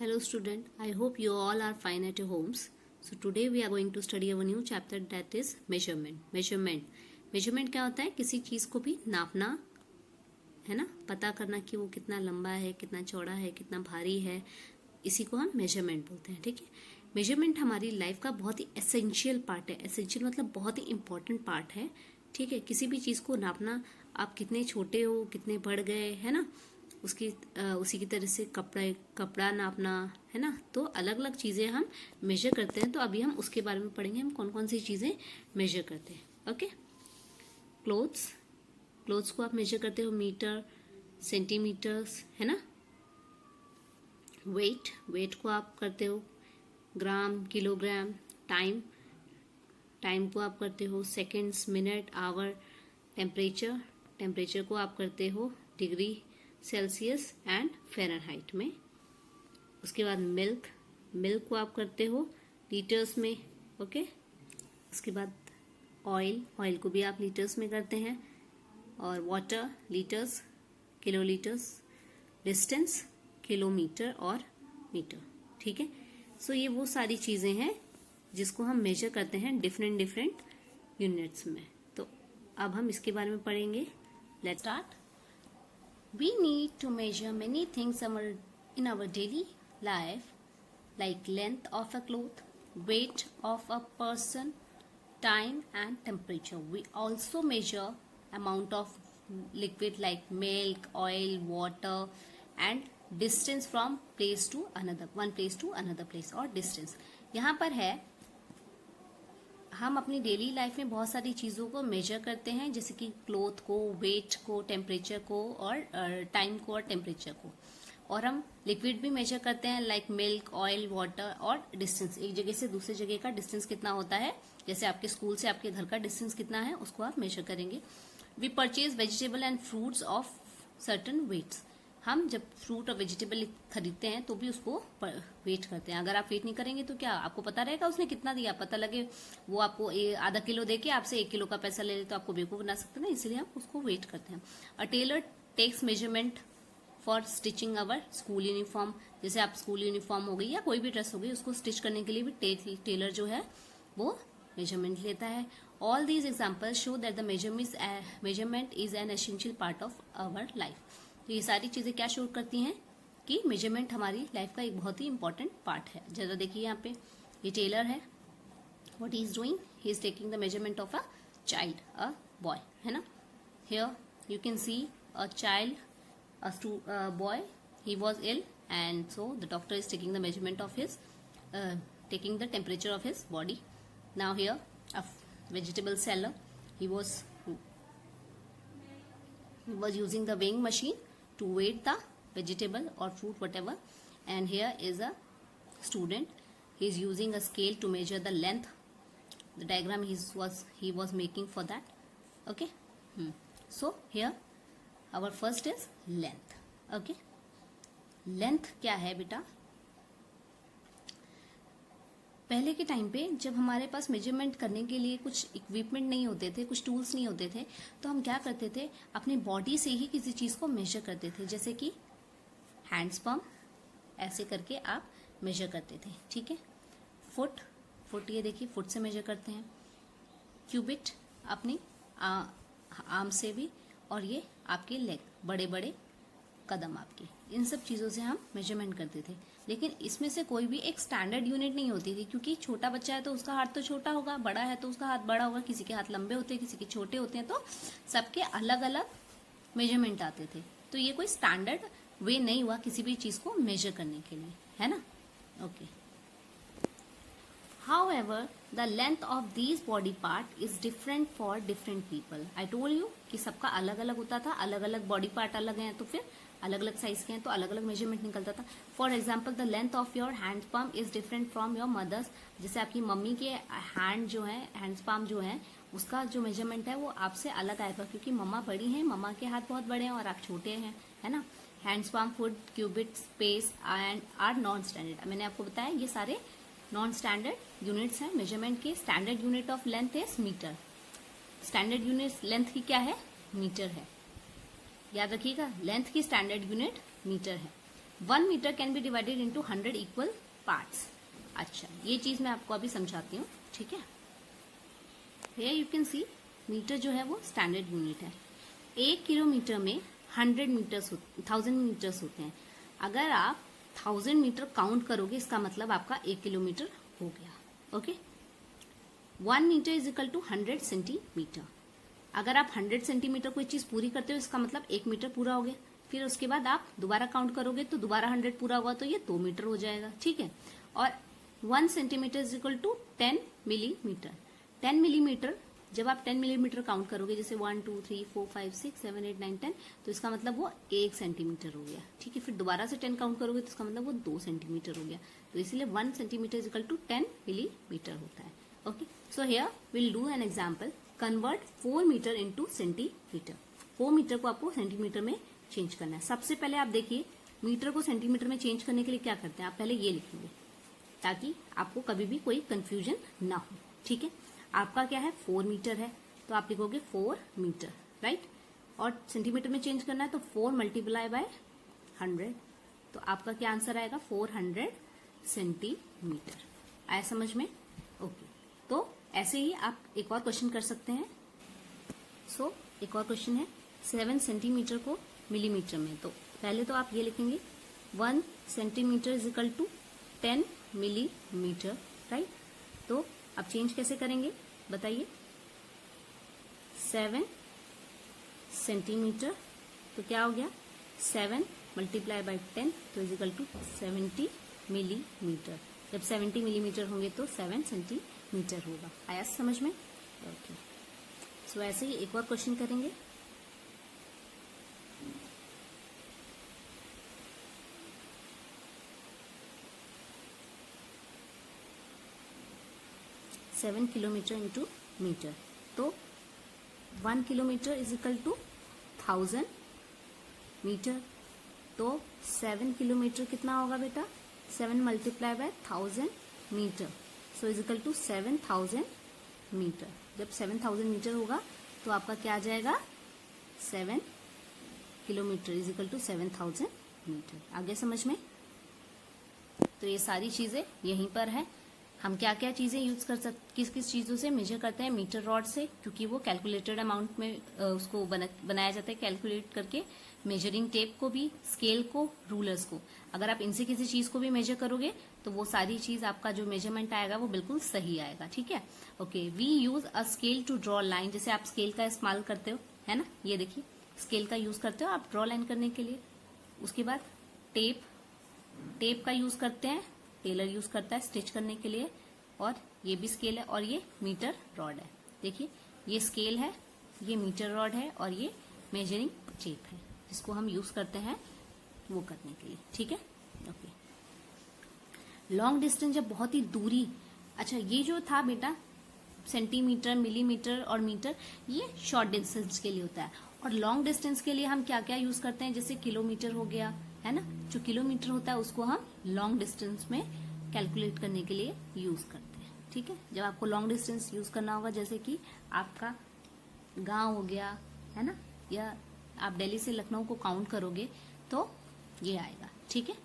Hello student, I hope you all are fine at your homes. So today we are going to study our new chapter that is measurement. Measurement क्या होता है? किसी चीज को भी नापना है ना, पता करना कि वो कितना लंबा है, कितना चौड़ा है, कितना भारी है, इसी को हम मेजरमेंट बोलते हैं. ठीक है, मेजरमेंट हमारी लाइफ का बहुत ही एसेंशियल पार्ट है. एसेंशियल मतलब बहुत ही इंपॉर्टेंट पार्ट है. ठीक है, किसी भी चीज को नापना, आप कितने छोटे हो, कितने बढ़ गए, है ना, उसी की तरह से कपड़ा नापना, है ना. तो अलग अलग चीजें हम मेजर करते हैं. तो अभी हम उसके बारे में पढ़ेंगे, हम कौन कौन सी चीजें मेजर करते हैं. ओके, क्लोथ्स को आप मेजर करते हो मीटर, सेंटीमीटर्स, है ना. वेट को आप करते हो ग्राम, किलोग्राम. टाइम को आप करते हो सेकेंड्स, मिनट, आवर. टेम्परेचर को आप करते हो डिग्री सेल्सियस एंड फ़ारेनहाइट में. उसके बाद मिल्क को आप करते हो लीटर्स में. ओके, उसके बाद ऑयल को भी आप लीटर्स में करते हैं. और water litres, kilolitres. Distance kilometre और मीटर. ठीक है, सो ये वो सारी चीज़ें हैं जिसको हम मेजर करते हैं डिफरेंट यूनिट्स में. तो अब हम इसके बारे में पढ़ेंगे. Let's start. We need to measure many things in our daily life, like length of a cloth, weight of a person, time and temperature. We also measure amount of liquid like milk, oil, water and distance from one place to another place or distance. यहाँ पर है, हम अपनी daily life में बहुत सारी चीज़ों को मेजर करते हैं, जैसे कि क्लोथ को, वेट को, टेम्परेचर को और टाइम को और टेम्परेचर को. और हम लिक्विड भी मेजर करते हैं लाइक मिल्क, ऑयल, वाटर और डिस्टेंस. एक जगह से दूसरी जगह का डिस्टेंस कितना होता है, जैसे आपके स्कूल से आपके घर का डिस्टेंस कितना है, उसको आप मेजर करेंगे. We purchase vegetable and fruits of certain weights. हम जब फ्रूट और वेजिटेबल खरीदते हैं तो भी उसको वेट करते हैं. अगर आप वेट नहीं करेंगे तो क्या आपको पता रहेगा उसने कितना दिया? पता लगे वो आपको आधा किलो दे के आपसे 1 किलो का पैसा ले ले तो आपको बेवकूफ बना सकते हैं ना, इसलिए हम उसको वेट करते हैं. A tailor takes measurement for stitching our school uniform. जैसे आप स्कूल यूनिफॉर्म हो गई या कोई भी ड्रेस हो गई, उसको स्टिच करने के लिए भी टेलर जो है वो मेजरमेंट लेता है. All these examples show that the measurement is an essential part of our life. तो ये सारी चीजें क्या शो करती हैं कि मेजरमेंट हमारी लाइफ का एक बहुत ही इंपॉर्टेंट पार्ट है. जरा देखिए, यहाँ पे ये टेलर है. What he is doing, he is taking the measurement of a child, a boy, है ना. Here you can see a child, a boy, he was ill and so the doctor is taking the measurement of his taking the temperature of his body. Now here a vegetable seller, he was using the weighing machine to weigh the vegetable or fruit whatever. And here is a student, he is using a scale to measure the length. The diagram he was making for that. Okay. So here our first is length. Okay, length क्या है बेटा? पहले के time पे जब हमारे पास measurement करने के लिए कुछ इक्विपमेंट नहीं होते थे, कुछ टूल्स नहीं होते थे, तो हम क्या करते थे, अपनी बॉडी से ही किसी चीज को मेजर करते थे. जैसे कि हैंड्स पंप, ऐसे करके आप मेजर करते थे. ठीक है, फुट ये देखिए, फुट से मेजर करते हैं. क्यूबिट अपनी आर्म से भी, और ये आपके लेग, बड़े बड़े कदम आपके, इन सब चीज़ों से हम मेजरमेंट करते थे. लेकिन इसमें से कोई भी एक स्टैंडर्ड यूनिट नहीं होती थी, क्योंकि छोटा बच्चा है तो उसका हाथ तो छोटा होगा, बड़ा है तो उसका हाथ बड़ा होगा, किसी के हाथ लंबे होते हैं, किसी के छोटे होते हैं, तो सबके अलग अलग मेजरमेंट आते थे. तो ये कोई स्टैंडर्ड वे नहीं हुआ किसी भी चीज़ को मेजर करने के लिए, है ना. Okay. However, the length of these body part is different for different people. I told you कि सबका अलग अलग होता था, अलग अलग बॉडी पार्ट अलग हैं, तो फिर अलग अलग साइज के हैं तो अलग अलग मेजरमेंट निकलता था. For example, the length of your hand pump is different from your mother's. जैसे आपकी मम्मी के हैंड जो है, हैंड्स पम्प जो है, उसका जो मेजरमेंट है वो आपसे अलग आएगा, क्योंकि मम्मा बड़ी हैं, मम्मा के हाथ बहुत बड़े हैं और आप छोटे हैं, है ना. Hands pump, foot, cubit, space and are non standard. मैंने आपको बताया ये सारे नॉन स्टैंडर्ड यूनिट्स हैं मेजरमेंट के. Standard unit of length is metre. Standard unit length की क्या है? मीटर है. याद रखिएगा, लेंथ की स्टैंडर्ड यूनिट मीटर है. 1 metre can be divided into 100 equal parts. अच्छा, ये चीज मैं आपको अभी समझाती हूँ, ठीक है। Here you can see metre जो है वो स्टैंडर्ड यूनिट है। 1 किलोमीटर में 1000 मीटर्स होते हैं। अगर आप 1000 मीटर काउंट करोगे, इसका मतलब आपका 1 किलोमीटर हो गया। Okay, 1 metre is equal to 100 centimetre. अगर आप 100 सेंटीमीटर कोई चीज पूरी करते हो, इसका मतलब 1 मीटर पूरा हो गया। फिर उसके बाद आप दोबारा काउंट करोगे तो दोबारा 100 पूरा हुआ तो ये 2 मीटर हो जाएगा, ठीक है। और 1 centimetre is equal to 10 millimetre. 10 millimetre जब आप 10 मिलीमीटर काउंट करोगे, जैसे 1 2 3 4 5 6 7 8 9 10, तो इसका मतलब वो 1 सेंटीमीटर हो गया, ठीक है। फिर दोबारा से 10 काउंट करोगे तो इसका मतलब वो 2 सेंटीमीटर हो गया। तो इसीलिए 1 centimetre is equal to 10 millimetre होता है। Okay, so here will do an example. Convert 4 metre into centimetre. 4 metre को आपको सेंटीमीटर में चेंज करना है। सबसे पहले आप देखिए, मीटर को सेंटीमीटर में चेंज करने के लिए क्या करते हैं, आप पहले ये लिखेंगे ताकि आपको कभी भी कोई कंफ्यूजन ना हो, ठीक है। आपका क्या है, 4 मीटर है, तो आप लिखोगे 4 मीटर, राइट। और सेंटीमीटर में चेंज करना है तो 4 मल्टीप्लाई बाय 100, तो आपका क्या आंसर आएगा, 400 सेंटीमीटर। आया समझ में? ओके, तो ऐसे ही आप एक और क्वेश्चन कर सकते हैं। सो एक और क्वेश्चन है 7 सेंटीमीटर को मिलीमीटर में। तो पहले तो आप ये लिखेंगे 1 centimetre is equal to 10 millimetre, right. तो अब चेंज कैसे करेंगे बताइए। 7 सेंटीमीटर तो क्या हो गया, 7 मल्टीप्लाई बाय 10 तो इज इक्वल टू 70 मिलीमीटर। जब 70 मिलीमीटर होंगे तो 7 सेंटीमीटर होगा। आया समझ में? ओके, सो ऐसे ही एक और क्वेश्चन करेंगे। सेवन किलोमीटर इंटू मीटर, तो 1 kilometre is equal to 1000 metre. तो 7 किलोमीटर कितना होगा बेटा, 7 multiply by 1000 metre, so is equal to 7000 metre. जब 7000 मीटर होगा तो आपका क्या आ जाएगा, 7 kilometre is equal to 7000 metre. आगे समझ में? तो ये सारी चीजें यहीं पर है। हम क्या क्या चीजें यूज कर सकते, किस किस चीजों से मेजर करते हैं, मीटर रॉड से, क्योंकि वो कैलकुलेटेड अमाउंट में उसको बनाया जाता है कैलकुलेट करके। मेजरिंग टेप को भी, स्केल को, रूलर्स को, अगर आप इनसे किसी चीज को भी मेजर करोगे तो वो सारी चीज आपका जो मेजरमेंट आएगा वो बिल्कुल सही आएगा, ठीक है। Okay, we use a scale to draw line. जैसे आप स्केल का इस्तेमाल करते हो, है ना, ये देखिए स्केल का यूज करते हो आप ड्रॉ लाइन करने के लिए। उसके बाद टेप का यूज करते हैं, टेलर यूज करता है स्टिच करने के लिए। और ये भी स्केल है और ये मीटर रॉड है। देखिए ये स्केल है, ये मीटर रॉड है और ये मेजरिंग टेप है जिसको हम यूज करते हैं वो करने के लिए, ठीक है। ओके, लॉन्ग डिस्टेंस जब बहुत ही दूरी, अच्छा ये जो था बेटा सेंटीमीटर, मिलीमीटर और मीटर, ये शॉर्ट डिस्टेंस के लिए होता है। और लॉन्ग डिस्टेंस के लिए हम क्या क्या यूज करते हैं, जैसे किलोमीटर हो गया, है ना, जो किलोमीटर होता है उसको हम लॉन्ग डिस्टेंस में कैलकुलेट करने के लिए यूज करते हैं, ठीक है। जब आपको लॉन्ग डिस्टेंस यूज करना होगा, जैसे कि आपका गांव हो गया, है ना, या आप दिल्ली से लखनऊ को काउंट करोगे तो ये आएगा, ठीक है।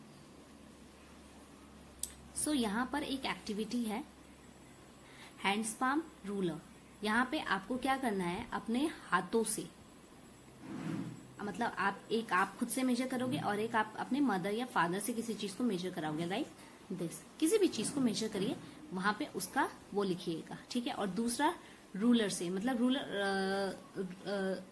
सो यहाँ पर एक एक्टिविटी है हैंड्स पाम रूलर। यहाँ पे आपको क्या करना है, अपने हाथों से, मतलब आप खुद से मेजर करोगे और एक आप अपने मदर या फादर से किसी चीज को मेजर कराओगे, लाइक दिस। किसी भी चीज को मेजर करिए, वहां पे उसका वो लिखिएगा, ठीक है। और दूसरा रूलर से, मतलब रूलर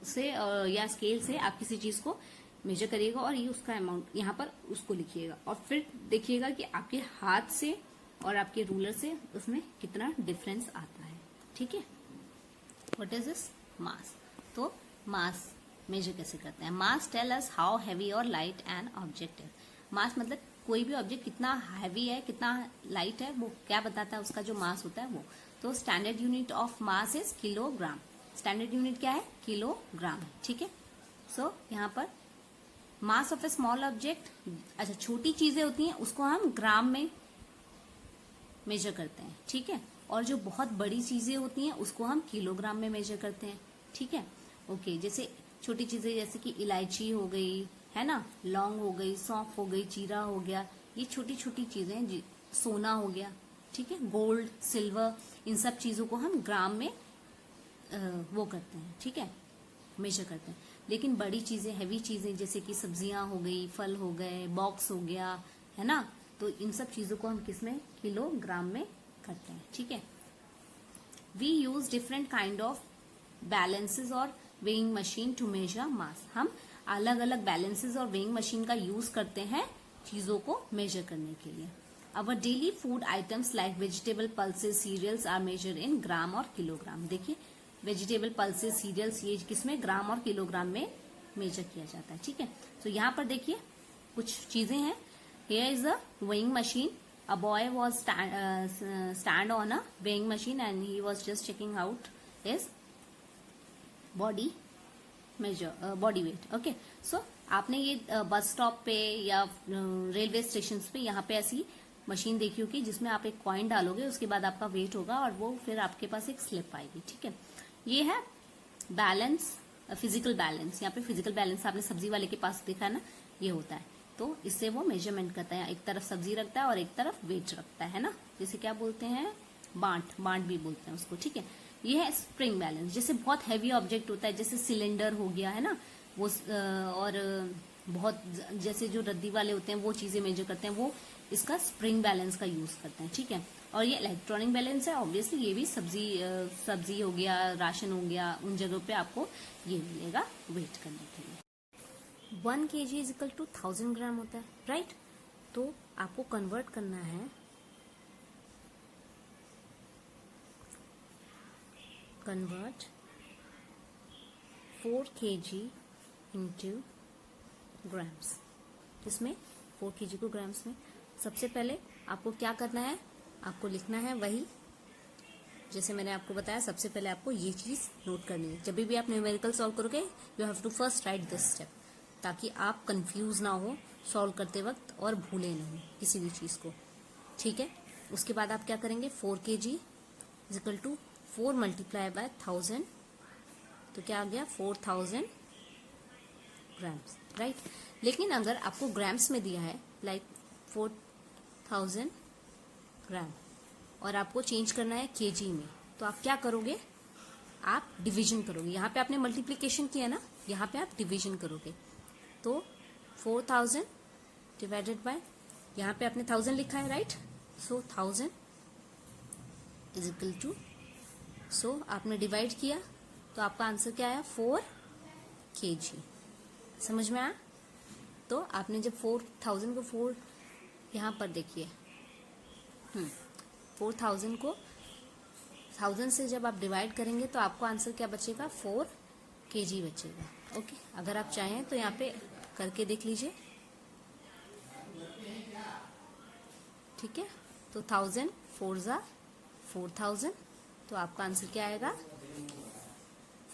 से या स्केल से आप किसी चीज को मेजर करिएगा और ये उसका अमाउंट यहाँ पर उसको लिखिएगा। और फिर देखिएगा कि आपके हाथ से और आपके रूलर से उसमें कितना डिफरेंस आता है, ठीक है। व्हाट इज दिस, मास। तो मास मेजर कैसे करते हैं, मास टेल अस हाउ हैवी और लाइट एन ऑब्जेक्ट है। मास मतलब कोई भी ऑब्जेक्ट कितना हैवी है, कितना लाइट है, वो क्या बताता है, उसका जो मास होता है वो। तो standard unit of mass is kilogram. Standard unit क्या है, किलोग्राम है, ठीक है। सो यहाँ पर mass of A small object, अच्छा छोटी चीजें होती हैं उसको हम ग्राम में मेजर करते हैं, ठीक है। और जो बहुत बड़ी चीजें होती हैं उसको हम किलोग्राम में मेजर करते हैं, ठीक है। ओके, जैसे छोटी चीजें जैसे कि इलायची हो गई, है ना, लौंग हो गई, सौंफ हो गई, जीरा हो गया, ये छोटी छोटी चीजें, सोना हो गया, ठीक है, गोल्ड, सिल्वर, इन सब चीजों को हम ग्राम में वो करते हैं, ठीक है, मेजर करते हैं। लेकिन बड़ी चीजें, हैवी चीजें, जैसे कि सब्जियां हो गई, फल हो गए, बॉक्स हो गया, है ना, तो इन सब चीजों को हम किस में, किलोग्राम में करते हैं, ठीक है। We use different kind of balances और weighing machine to measure mass. हम अलग अलग बैलेंसेस और वेइंग मशीन का यूज करते हैं चीजों को मेजर करने के लिए। Our daily food items like vegetable, pulses, cereals are measure in gram और किलोग्राम। देखिए, वेजिटेबल, पल्सेस, सीरियल्स, ये किसमें, ग्राम और किलोग्राम में मेजर किया जाता है, ठीक है। तो यहाँ पर देखिए कुछ चीजें हैं। Here is a weighing machine. A boy was stand on a weighing machine and he was just checking out his body weight. Okay, so आपने ये बस स्टॉप पे या रेलवे स्टेशन पे यहाँ पे ऐसी मशीन देखी होगी जिसमें आप एक कॉइन डालोगे, उसके बाद आपका वेट होगा और वो फिर आपके पास एक स्लिप आएगी, ठीक है। ये है बैलेंस, फिजिकल बैलेंस। यहाँ पे फिजिकल बैलेंस आपने सब्जी वाले के पास देखा है ना, ये होता है। तो इससे वो मेजरमेंट करता है, एक तरफ सब्जी रखता है और एक तरफ वेट रखता है ना, जिसे क्या बोलते हैं, बांट भी बोलते हैं उसको, ठीक है। ये है स्प्रिंग बैलेंस। जैसे बहुत हैवी ऑब्जेक्ट होता है, जैसे सिलेंडर हो गया, है ना, वो और बहुत जैसे जो रद्दी वाले होते हैं वो चीजें मेजर करते हैं, वो इसका स्प्रिंग बैलेंस का यूज करते हैं, ठीक है। और ये इलेक्ट्रॉनिक बैलेंस है, ऑब्वियसली ये भी सब्जी हो गया, राशन हो गया, उन जगहों पे आपको ये मिलेगा वेट करने के लिए। 1 kg इज इक्वल टू 1000 ग्राम होता है, राइट। तो आपको कन्वर्ट करना है, कन्वर्ट 4 kg इंटू ग्राम्स। इसमें 4 kg को ग्राम्स में सबसे पहले आपको क्या करना है, आपको लिखना है वही जैसे मैंने आपको बताया। सबसे पहले आपको ये चीज नोट करनी है। जब भी आप न्यूमेरिकल सॉल्व करोगे, you have to first write this step, ताकि आप कंफ्यूज ना हो सॉल्व करते वक्त और भूले नहीं किसी भी चीज को, ठीक है। उसके बाद आप क्या करेंगे, 4 kg is equal to 4 multiply by 1000, तो क्या आ गया, 4000 ग्राम्स, राइट। लेकिन अगर आपको ग्राम्स में दिया है, लाइक 4000 ग्राम, और आपको चेंज करना है केजी में, तो आप क्या करोगे, आप डिवीजन करोगे। यहाँ पे आपने मल्टीप्लीकेशन किया ना, यहाँ पे आप डिवीजन करोगे। तो 4000 डिवाइडेड बाय, यहाँ पे आपने 1000 लिखा है, right. So 1000 is equal to, so आपने डिवाइड किया तो आपका आंसर क्या आया, 4 kg। समझ में आया। तो आपने जब 4000 को 4 यहाँ पर देखिए, 4000 को 1000 से जब आप डिवाइड करेंगे तो आपको आंसर क्या बचेगा, 4 kg बचेगा। ओके, अगर आप चाहें तो यहाँ पे करके देख लीजिए, ठीक है। तो 1000 4 जा 4000, तो आपका आंसर क्या आएगा,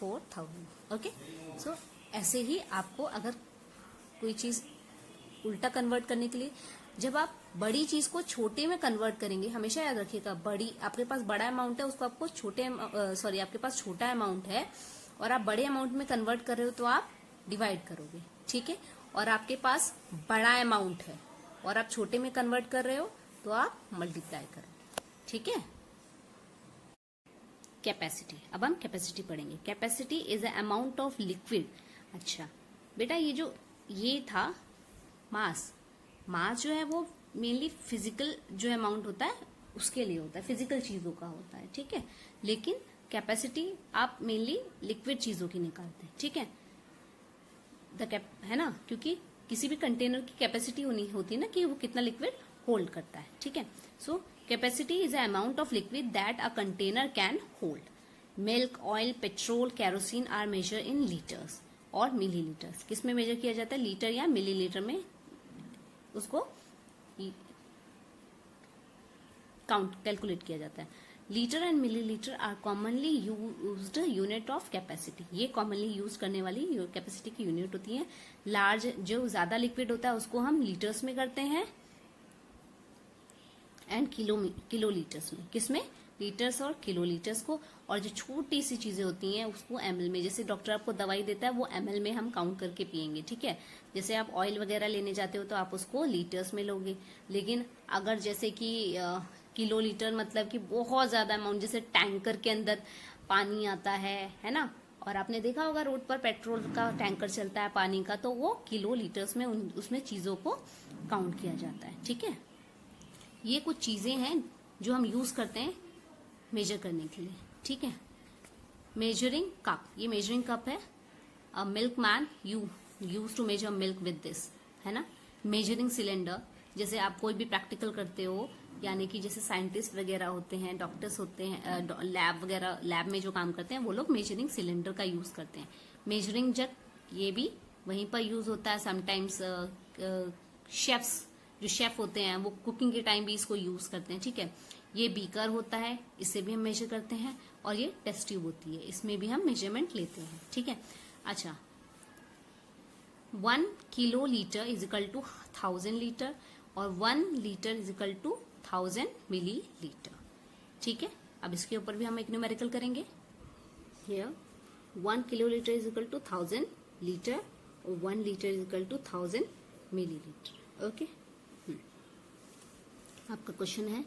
4000। ओके, सो ऐसे ही आपको अगर कोई चीज उल्टा कन्वर्ट करने के लिए, जब आप बड़ी चीज को छोटे में कन्वर्ट करेंगे, हमेशा याद रखिएगा, बड़ी आपके पास बड़ा अमाउंट है, उसको आपको आपके पास छोटा अमाउंट है और आप बड़े अमाउंट में कन्वर्ट कर रहे हो, तो आप डिवाइड करोगे, ठीक है। और आपके पास बड़ा अमाउंट है और आप छोटे में कन्वर्ट कर रहे हो, तो आप मल्टीप्लाई करोगे, ठीक है। कैपेसिटी, अब हम कैपेसिटी पढ़ेंगे। Capacity is a amount of liquid. अच्छा बेटा, ये था मास। मास जो है वो मेनली फिजिकल जो अमाउंट होता है उसके लिए होता है, फिजिकल चीजों का होता है, ठीक है। लेकिन कैपेसिटी आप मेनली लिक्विड चीजों की निकालते हैं, ठीक है। है ना, क्योंकि किसी भी कंटेनर की कैपेसिटी होती है ना कि वो कितना लिक्विड होल्ड करता है, ठीक है। So capacity is a amount of liquid that a container can hold. Milk, oil, petrol, kerosene are measure in litres और मिलीलीटर्स। किस में मेजर किया जाता है, लीटर या मिलीलीटर में उसको कैलकुलेट किया जाता है। Litre and millilitre are commonly used unit of capacity. ये कॉमनली यूज करने वाली कैपेसिटी की यूनिट होती है। लार्ज जो ज्यादा लिक्विड होता है उसको हम लीटर्स में करते हैं, एंड किलो लीटर्स में, किसमें, लीटर्स और किलो लीटर्स को, और जो छोटी सी चीजें होती हैं उसको ml में, जैसे डॉक्टर आपको दवाई देता है वो ml में हम काउंट करके पियेंगे, ठीक है। जैसे आप ऑयल वगैरह लेने जाते हो तो आप उसको लीटर्स में लोगे, लेकिन अगर जैसे कि किलो लीटर मतलब कि बहुत ज्यादा अमाउंट, जैसे टैंकर के अंदर पानी आता है ना, और आपने देखा होगा रोड पर पेट्रोल का टैंकर चलता है पानी का, तो वो किलो लीटर्स में उसमें चीजों को काउंट किया जाता है, ठीक है। ये कुछ चीजें हैं जो हम यूज करते हैं मेजर करने के लिए, ठीक है। मेजरिंग कप, ये मेजरिंग कप है। A milk man use to measure milk with this, है ना। मेजरिंग सिलेंडर, जैसे आप कोई भी प्रैक्टिकल करते हो, यानी कि जैसे साइंटिस्ट वगैरह होते हैं, डॉक्टर्स होते हैं, लैब वगैरह, लैब में जो काम करते हैं वो लोग मेजरिंग सिलेंडर का यूज करते हैं। मेजरिंग जग, ये भी वहीं पर यूज होता है। समटाइम्स शेफ्स, जो शेफ होते हैं वो कुकिंग के टाइम भी इसको यूज करते हैं, ठीक है। ये बीकर होता है, इससे भी हम मेजर करते हैं, और ये टेस्ट ट्यूब होती है, इसमें भी हम मेजरमेंट लेते हैं, ठीक है। अच्छा, 1 kilolitre is equal to 1000 litre, और 1 litre is equal to 1000 millilitre, ठीक है। अब इसके ऊपर भी हम एक न्यूमेरिकल करेंगे। Here 1 kilolitre is equal to 1000 litre, और 1 litre is equal to 1000 millilitre, okay. आपका क्वेश्चन है,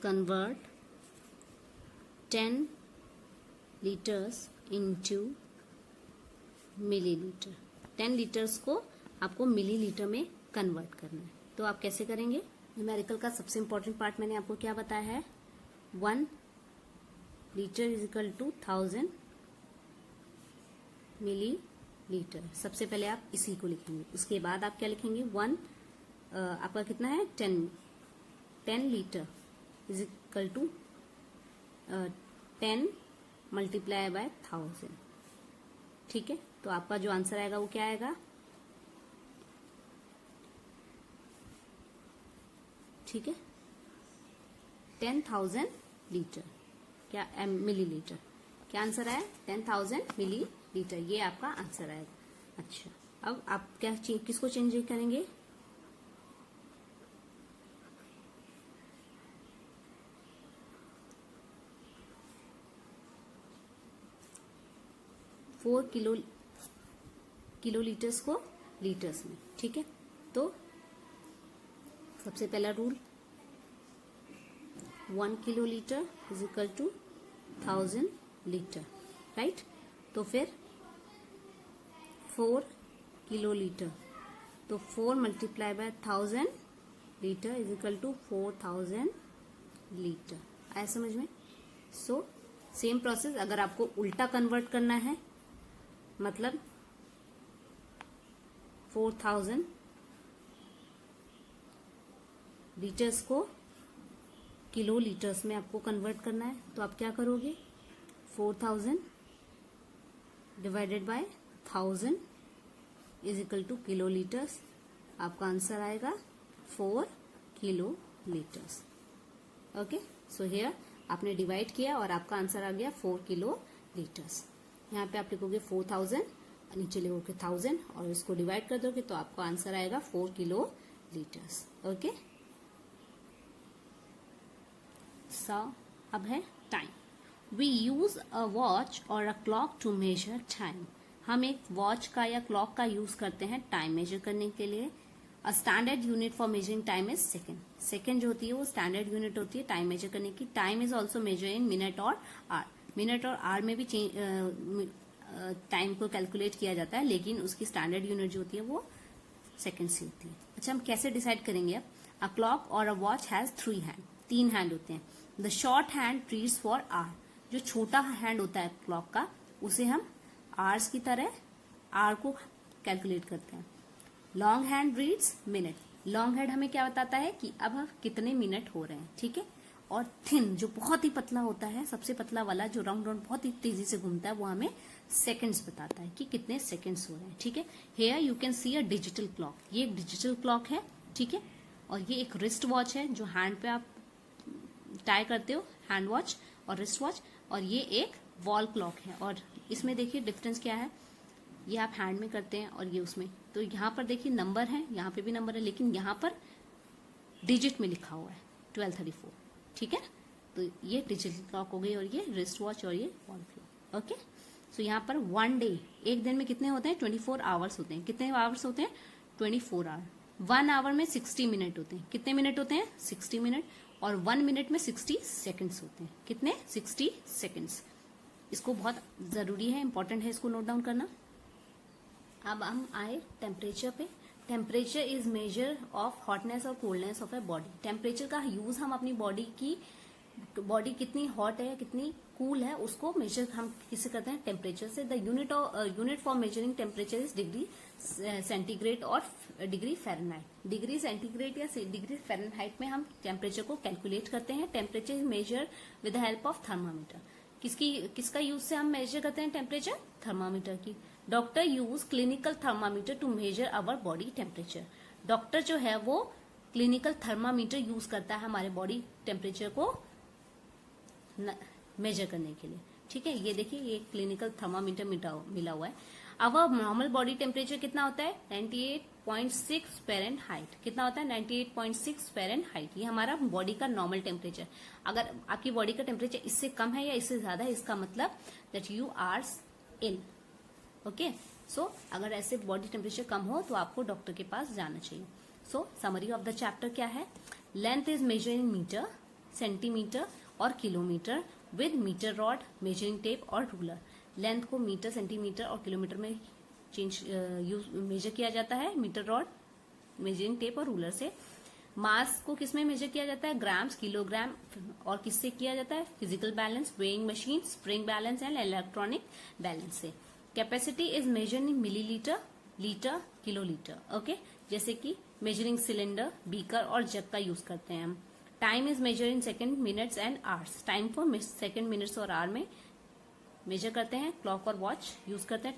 convert 10 liters into millilitre. 10 litres को आपको मिलीलीटर में कन्वर्ट करना है, तो आप कैसे करेंगे? न्यूमेरिकल का सबसे इंपॉर्टेंट पार्ट मैंने आपको क्या बताया है, 1 litre is equal to 1000 millilitre. सबसे पहले आप इसी को लिखेंगे, उसके बाद आप क्या लिखेंगे, 1 आपका कितना है, 10 litre is equal to 10 multiply by 1000, ठीक है। तो आपका जो आंसर आएगा वो क्या आएगा, ठीक है, 10,000 लीटर, क्या मिलीलीटर, क्या आंसर आया, 10,000 मिलीलीटर, ये आपका आंसर आएगा। अच्छा, अब आप क्या किसको चेंज करेंगे, फोर किलो लीटर्स को लीटर्स में, ठीक है। तो सबसे पहला rule, 1 kilolitre is equal to 1000 litre, right. तो फिर 4 किलो लीटर, तो 4 multiply by 1000 litre is equal to 4000 litre, आया समझ में। सो सेम प्रोसेस, अगर आपको उल्टा कन्वर्ट करना है, मतलब 4000 लीटर्स को किलो लीटर्स में आपको कन्वर्ट करना है, तो आप क्या करोगे, 4000 divided by 1000 is equal two kilo litres, आपका आंसर आएगा 4 kilo litres, okay. So here आपने डिवाइड किया और आपका आंसर आ गया 4 किलो लीटर्स। यहाँ पे आप लिखोगे 4000, नीचे लिखोगे 1000 और इसको डिवाइड कर दोगे तो आपका आंसर आएगा 4 किलो लीटर्स, ओके। सो अब है time. We use a watch और a clock to measure time. हम एक वॉच का या क्लॉक का यूज करते हैं टाइम मेजर करने के लिए। A standard unit for measuring time is second. Second जो होती है वो स्टैंडर्ड यूनिट होती है टाइम मेजर करने की। Time is also measure in minute और आवर। मिनट और आवर में भी टाइम को कैलकुलेट किया जाता है, लेकिन उसकी स्टैंडर्ड यूनिट जो होती है वो सेकेंड से होती है। अच्छा, हम कैसे डिसाइड करेंगे अब? अ क्लॉक और a watch has 3 hand, 3 hand होते हैं। The short hand reads for hour. जो छोटा हैंड होता है क्लॉक का, उसे हम आवर्स की तरह आवर को कैलकुलेट करते हैं। Long hand reads minute. Long hand हमें क्या बताता है कि अब हम कितने मिनट हो रहे हैं, ठीक है। और थिन जो बहुत ही पतला होता है, सबसे पतला वाला जो राउंड राउंड बहुत ही तेजी से घूमता है, वो हमें सेकंड्स बताता है कि कितने सेकंड्स हो रहे हैं, ठीक है। Here you can see a digital clock. ये एक डिजिटल क्लॉक है, ठीक है। और ये एक रिस्ट वॉच है जो हैंड पे आप टाई करते हो, हैंड वॉच और रिस्ट वॉच। और ये एक वॉल क्लॉक है। और इसमें देखिए डिफरेंस क्या है, ये आप हैंड में करते हैं और ये उसमें। तो यहाँ पर देखिए नंबर है, यहाँ पे भी नंबर है, लेकिन यहाँ पर डिजिट में लिखा हुआ है, 12:34। ठीक है, तो ये डिजिटल क्लॉक हो गई और ये रिस्ट वॉच और ये वॉल क्लॉक। ओके, सो यहाँ पर वन डे, एक दिन में कितने होते हैं? 24 आवर्स होते हैं। कितने आवर्स होते हैं? 24 आवर। 1 आवर में 60 मिनट होते हैं। कितने मिनट होते हैं? 60 मिनट। और 1 मिनट में 60 सेकंड्स होते हैं। कितने? 60 सेकंड्स। इसको बहुत जरूरी है, इंपॉर्टेंट है इसको नोट डाउन करना। अब हम आए टेम्परेचर पे। Temperature is measure of hotness और coldness of a body. Temperature का यूज हम अपनी बॉडी कितनी हॉट है, कितनी कूल है, उसको मेजर हम किससे करते हैं? टेम्परेचर से। The unit for measuring temperature is degree centigrade और डिग्री फ़ारेनहाइट। डिग्री सेंटीग्रेड या डिग्री फ़ारेनहाइट में हम टेम्परेचर को कैलकुलेट करते हैं। Temperature is measure with the help of thermometer. किसका यूज से हम मेजर करते हैं टेम्परेचर? थर्मामीटर की। Doctor use clinical thermometer to measure our body temperature. Doctor जो है वो क्लिनिकल थर्मामीटर यूज करता है हमारे बॉडी टेम्परेचर को मेजर करने के लिए। ठीक है, ये देखिए, ये क्लिनिकल थर्मामीटर मिला हुआ है। अवर नॉर्मल बॉडी टेम्परेचर कितना होता है? 98.6 फ़ारेनहाइट। कितना होता है? 98.6 फ़ारेनहाइट। ये हमारा बॉडी का नॉर्मल टेम्परेचर। अगर आपकी बॉडी का टेम्परेचर इससे कम है या इससे ज्यादा है, इसका मतलब that you are ill. Okay, so अगर ऐसे बॉडी टेम्परेचर कम हो तो आपको डॉक्टर के पास जाना चाहिए। So summary of the chapter क्या है? Length is measure in metre, centimetre और kilometre with metre rod, measuring tape और रूलर। लेंथ को मीटर, सेंटीमीटर और किलोमीटर में मेजर किया जाता है, मीटर रॉड, मेजरिंग टेप और रूलर से। मास को किस में मेजर किया जाता है? Grams, kilogram. और किससे किया जाता है? Physical balance, weighing machine, spring balance and electronic balance से। Capacity is measure in millilitre, litre, kilolitre. Okay, जैसे कि मेजरिंग सिलेंडर, बीकर और जग का यूज करते हैं हम। Time is measure in second, minutes and hours. Time को सेकंड, मिनट्स और आवर में मेजर करते हैं। क्लॉक और वॉच यूज करते हैं।